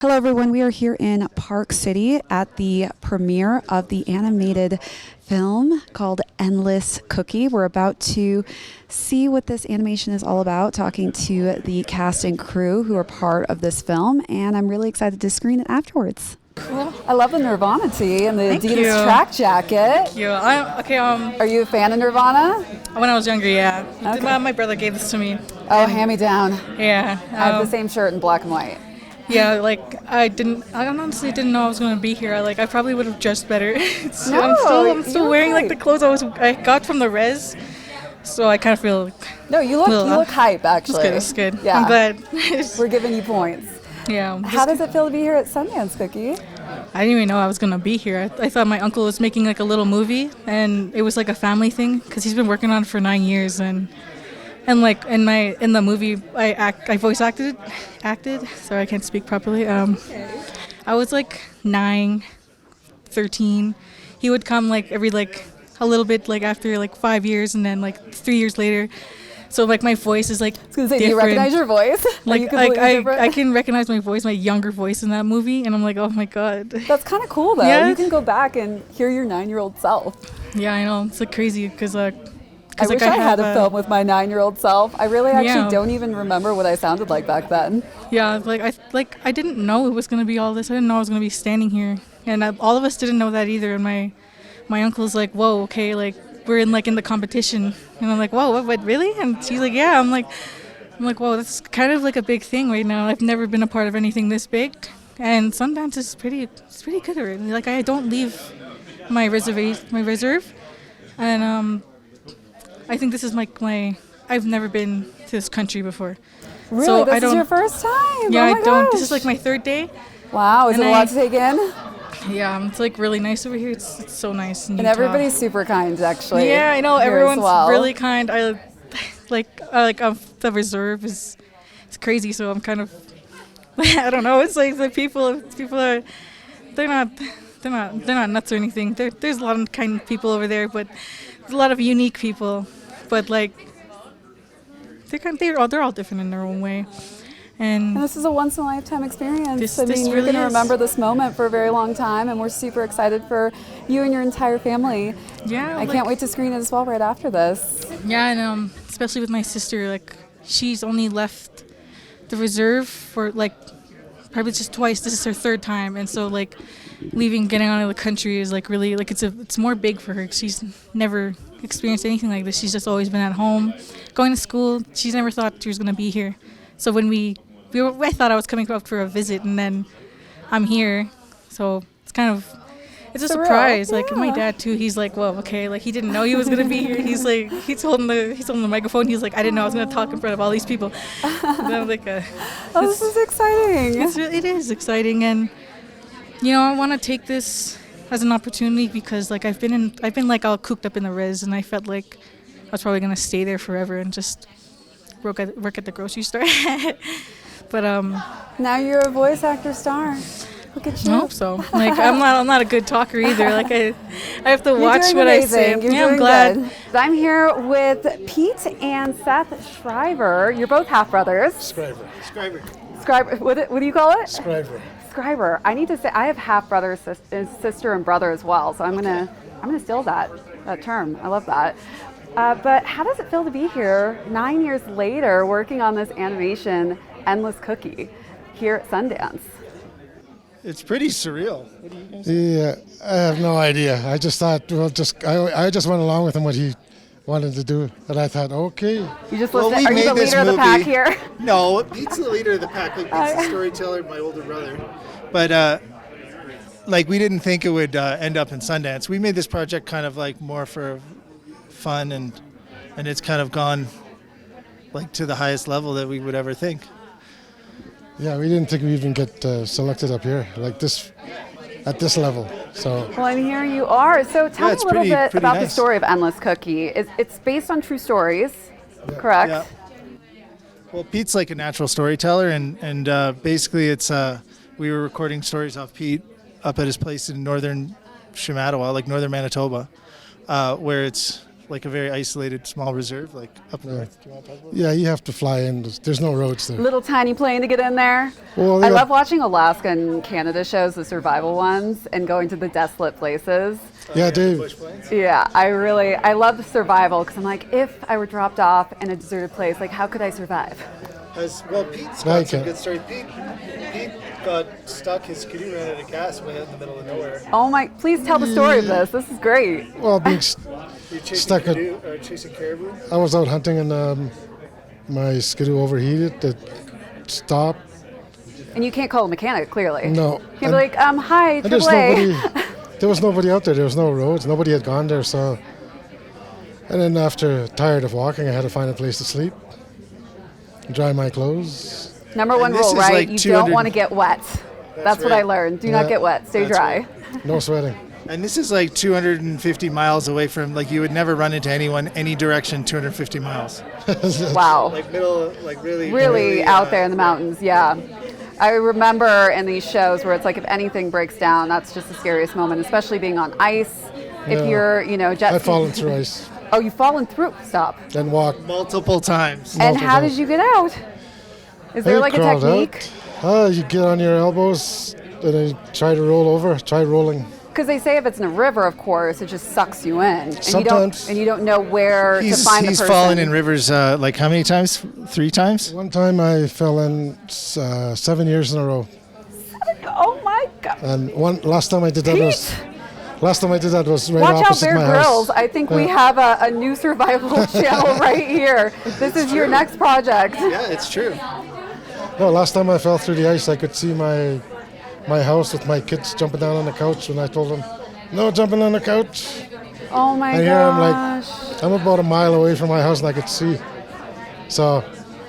Hello, everyone. We are here in Park City at the premiere of the animated film called Endless Cookie. We're about to see what this animation is all about, talking to the cast and crew who are part of this film, and I'm really excited to screen it afterwards. Cool. I love the Nirvana tee and the Thank Adidas you. track jacket. Thank you. Are you a fan of Nirvana? When I was younger, yeah. Okay. My brother gave this to me. Oh, hand me down. Yeah. I have the same shirt in black and white. Yeah, I honestly didn't know I was going to be here. I probably would have dressed better. No, I'm still wearing the clothes I got from the res. So I kind of feel No, you look hype, actually. It's good. Yeah. I'm glad. We're giving you points. Yeah. How does it feel to be here at Sundance, Cookie? I didn't even know I was going to be here. I thought my uncle was making a little movie, and it was a family thing because he's been working on it for 9 years, and in the movie I voice acted. Sorry, I can't speak properly. I was 9, 13. He would come every a little bit after 5 years, and then 3 years later. So my voice is I was gonna say, different. do you recognize your voice? I can recognize my voice, my younger voice in that movie, and I'm like, oh my god. That's kind of cool though. Yeah. You can go back and hear your 9-year-old self. Yeah, I know, it's crazy because I wish I had a film with my 9-year-old self. I really actually don't even remember what I sounded like back then. Yeah, I didn't know it was gonna be all this. I didn't know I was gonna be standing here, and all of us didn't know that either. And my uncle's like, whoa, okay, we're in the competition, and I'm like, whoa, what really? And she's like, yeah. I'm like, whoa, that's kind of a big thing right now. I've never been a part of anything this big, and Sundance is pretty good already. I don't leave my reserve, and I think this is I've never been to this country before. Really? So this is your first time? Yeah, oh my I don't. Gosh. This is my third day. Wow, is And it a lot to take in? Yeah, it's really nice over here. It's so nice. And everybody's super kind, actually. Yeah, I know. here as Everyone's well. really kind. The reserve it's crazy. So I'm kind of, I don't know. It's the people are, they're not nuts or anything. There's a lot of kind people over there, but there's a lot of unique people. But they're all different in their own way. And this is a once-in-a-lifetime experience. This you're really going to is. remember this moment for a very long time, and we're super excited for you and your entire family. yeah, I can't wait to screen it as well right after this. Yeah, and especially with my sister, she's only left the reserve for probably just twice. This is her third time, and so getting out of the country is really it's more big for her. She's never experienced anything like this. She's just always been at home, going to school. She's never thought she was gonna be here. So when I thought I was coming up for a visit, and then I'm here, so it's a surprise. Yeah. My dad too. He's whoa, okay. He didn't know he was gonna be here. He's he's holding the microphone. He's I didn't know I was gonna talk in front of all these people. And I'm Oh, this is exciting. it is exciting, and I want to take this as an opportunity because I've been all cooped up in the res, and I felt I was probably gonna stay there forever and just work at the grocery store. But Now you're a voice actor star. Look at you. I hope so. I'm not a good talker either. I have to watch doing what amazing. I say. You're Yeah, I'm doing glad. good. I'm here with Pete and Seth Shriver. You're both half brothers. Scriver. Scriber. What do you call it? Scriver. Scriber. I need to say I have half brother, sister, and brother as well. So I'm gonna steal that term. I love that. But how does it feel to be here 9 years later, working on this animation, Endless Cookie, here at Sundance? It's pretty surreal. What do you guys think? Yeah, I have no idea. I just thought, I just went along with him what he wanted to do, and I thought, okay. You just Well, listen. we Are you made the this leader of the movie. pack here? No, Pete's the leader of the pack. Pete's the storyteller, my older brother. But we didn't think it would end up in Sundance. We made this project kind of more for fun, and it's kind of gone to the highest level that we would ever think. Yeah, we didn't think we'd even get selected up here like this, at this level. So Well, and here you are. So tell me it's a little bit pretty about the nice. story of Endless Cookie. It's based on true stories, correct? Yeah. Well, Pete's a natural storyteller, and basically it's we were recording stories off Pete up at his place in northern Shamattawa, northern Manitoba, where it's like a very isolated small reserve, like up north. Do you want to talk about that? Yeah, you have to fly in. There's no roads there. Little tiny plane to get in there. Well, I yeah. love watching Alaska and Canada shows, the survival ones, and going to the desolate places. Yeah, Dave. Bush plains? Yeah, I love the survival because I'm like, if I were dropped off in a deserted place, like how could I survive? Well, Pete's No, you got some can't. good stories. Pete got stuck. His skidoo ran out of gas way out in the middle of nowhere. Oh my, please tell the story of this. This is great. Well, being You're chasing Stuck at- skidoo, or chasing caribou. I was out hunting and my skidoo overheated. It stopped. And you can't call a mechanic, clearly. No. You can be like, hi, And there's AAA. there was nobody out there. There was no roads. Nobody had gone there. So, and then after tired of walking, I had to find a place to sleep, dry my clothes. Number one And this rule, is right? like You 200 don't want to get wet. That's what I right. learned. Do not Yeah. get wet. Stay That's dry. No sweating. And this is like 250 miles away from, like, you would never run into anyone any direction 250 miles. Wow. Like middle, like Really out there in the mountains, yeah. I remember in these shows where it's like if anything breaks down, that's just the scariest moment, especially being on ice. If Yeah. you're, jet I've ski- fallen through ice Oh, you've fallen through. Stop. and walked. multiple times. And Multiple how times. did you get out? Is there I like a crawled technique? out. You get on your elbows and then try to roll over. Try rolling. Because they say if it's in a river, of course, it just sucks you in, and Sometimes. you don't know where to find the He's person. fallen in rivers like how many times? 3 times? One time I fell in 7 years in a row. Oh my God! And last time I did that was right Watch out, opposite Bear my Grylls! house. I think we have a new survival channel right here. This is your next project. Yeah, it's true. No, last time I fell through the ice, I could see my house with my kids jumping down on the couch when I told them, no jumping on the couch. Oh my And here I'm gosh! I'm about a mile away from my house and I could see. So,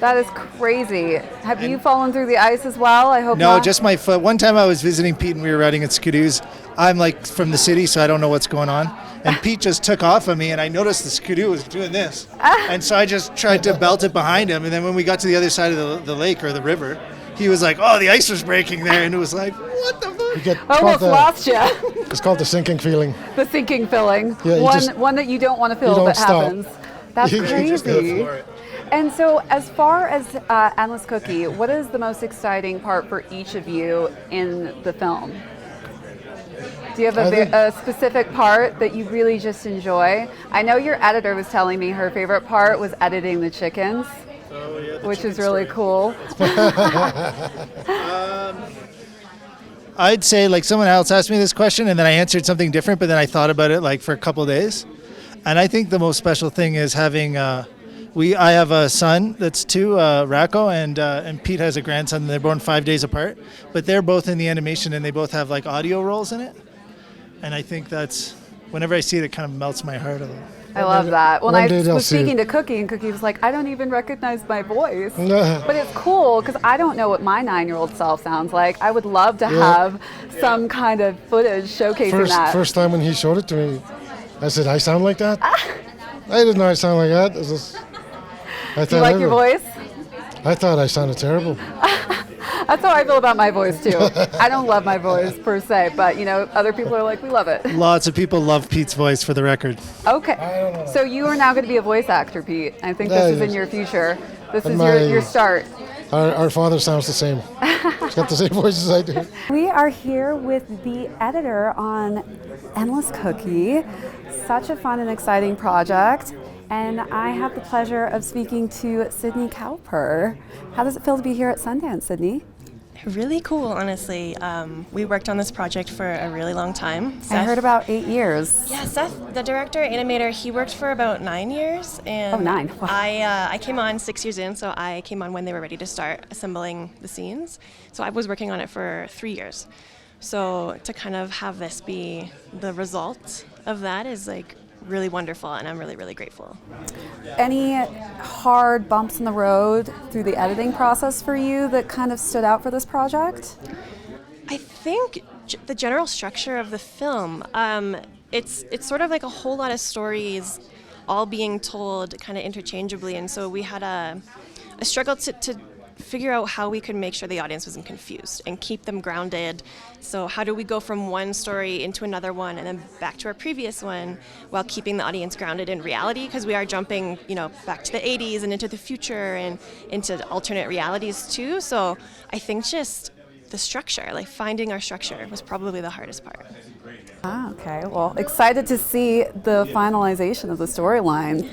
That is crazy. Have you fallen through the ice as well? I hope No, not. just my foot. One time I was visiting Pete and we were riding in skidoos. I'm like from the city, so I don't know what's going on. And Pete just took off on me, and I noticed the skidoo was doing this. And so I just tried to belt it behind him. And then when we got to the other side of the lake or the river, he was like, oh, the ice was breaking there. And it was like, what the fuck? you get Almost lost you. it's called the sinking feeling. The sinking feeling. Yeah, you one that you don't want to feel, you don't but stop. happens. That's You just go crazy. for it. And so, as far as Endless Cookie, what is the most exciting part for each of you in the film? Do you have I think- a specific part that you really just enjoy? I know your editor was telling me her favorite part was editing the chickens, Oh, yeah, the which is chicken really story. cool. I'd say, like, someone else asked me this question, and then I answered something different, but then I thought about it, like, for a couple of days. And I think the most special thing is having... I have a son that's 2, Racco, and Pete has a grandson. They're born 5 days apart, but they're both in the animation, and they both have like audio roles in it. And I think that's, whenever I see it, it kind of melts my heart a little. I love that. When one I day they'll was see speaking it. to Cookie, and Cookie was like, I don't even recognize my voice. No. But it's cool because I don't know what my 9-year-old self sounds like. I would love to have some kind of footage showcasing that. First time when he showed it to me, I said, I sound like that? I didn't know I sound like that. Do you like your voice? I thought I sounded terrible. That's how I feel about my voice too. I don't love my voice per se, but other people are like, we love it. Lots of people love Pete's voice, for the record. Okay. So you are now going to be a voice actor, Pete. I think Yeah, this is in yes. your future. This And is your start. Our father sounds the same. He's got the same voice as I do. We are here with the editor on Endless Cookie. Such a fun and exciting project. And I have the pleasure of speaking to Sydney Cowper. How does it feel to be here at Sundance, Sydney? Really cool, honestly. We worked on this project for a really long time. I heard about 8 years. Yeah, Seth, the director, animator, he worked for about 9 years. And Oh, 9. Wow. I came on 6 years in, so I came on when they were ready to start assembling the scenes. So I was working on it for 3 years. So to kind of have this be the result of that is like really wonderful, and I'm really, really grateful. Any hard bumps in the road through the editing process for you that kind of stood out for this project? I think the general structure of the film, it's sort of like a whole lot of stories all being told kind of interchangeably, and so we had a struggle to figure out how we could make sure the audience wasn't confused and keep them grounded. So how do we go from one story into another one and then back to our previous one while keeping the audience grounded in reality? Because we are jumping, back to the 80s and into the future and into alternate realities too. So I think just the structure, like finding our structure, was probably the hardest part. Okay, well, excited to see the finalization of the storyline.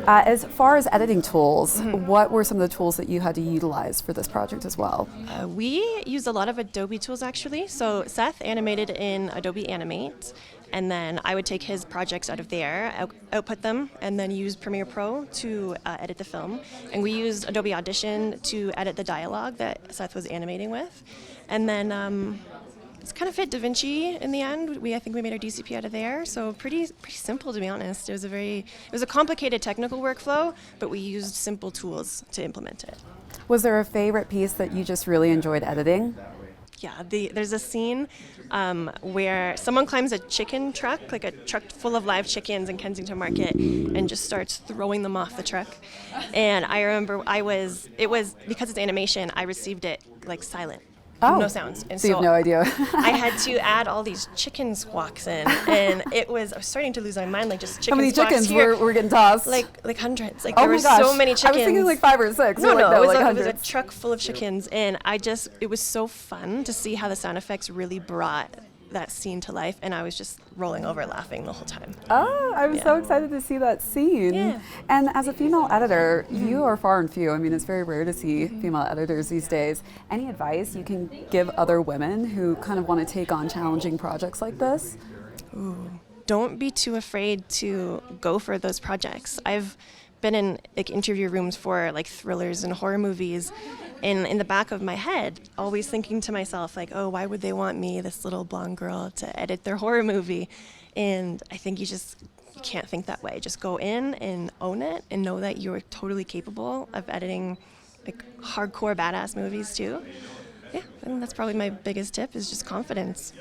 As far as editing tools, what were some of the tools that you had to utilize for this project as well? We used a lot of Adobe tools actually. So Seth animated in Adobe Animate, and then I would take his projects out of there, output them, and then use Premiere Pro to edit the film. And we used Adobe Audition to edit the dialogue that Seth was animating with. And then it's kind of fit DaVinci in the end. I think we made our DCP out of there. So pretty simple, to be honest. It was a complicated technical workflow, but we used simple tools to implement it. Was there a favorite piece that you just really enjoyed editing? Yeah, there's a scene where someone climbs a chicken truck, like a truck full of live chickens in Kensington Market, and just starts throwing them off the truck. And I remember it was because it's animation, I received it like silent. Oh, no sounds. And so you have no idea. I had to add all these chicken squawks in, and I was starting to lose my mind, like just chicken How many squawks chickens here. were getting tossed? Like hundreds. Like Oh there my were gosh. so many chickens. I was thinking like 5 or 6. No, Like, it was like a hundreds. truck full of chickens, and it was so fun to see how the sound effects really brought that scene to life, and I was just rolling over laughing the whole time. Oh, I'm so excited to see that scene. Yeah. And as a female editor, you are far and few. I mean, it's very rare to see female editors these days. Any advice you can give other women who kind of want to take on challenging projects like this? Don't be too afraid to go for those projects. I've been in like interview rooms for like thrillers and horror movies, and in the back of my head, always thinking to myself like, oh, why would they want me, this little blonde girl, to edit their horror movie? And I think you can't think that way. Just go in and own it and know that you're totally capable of editing like hardcore badass movies too. Yeah, and that's probably my biggest tip, is just confidence.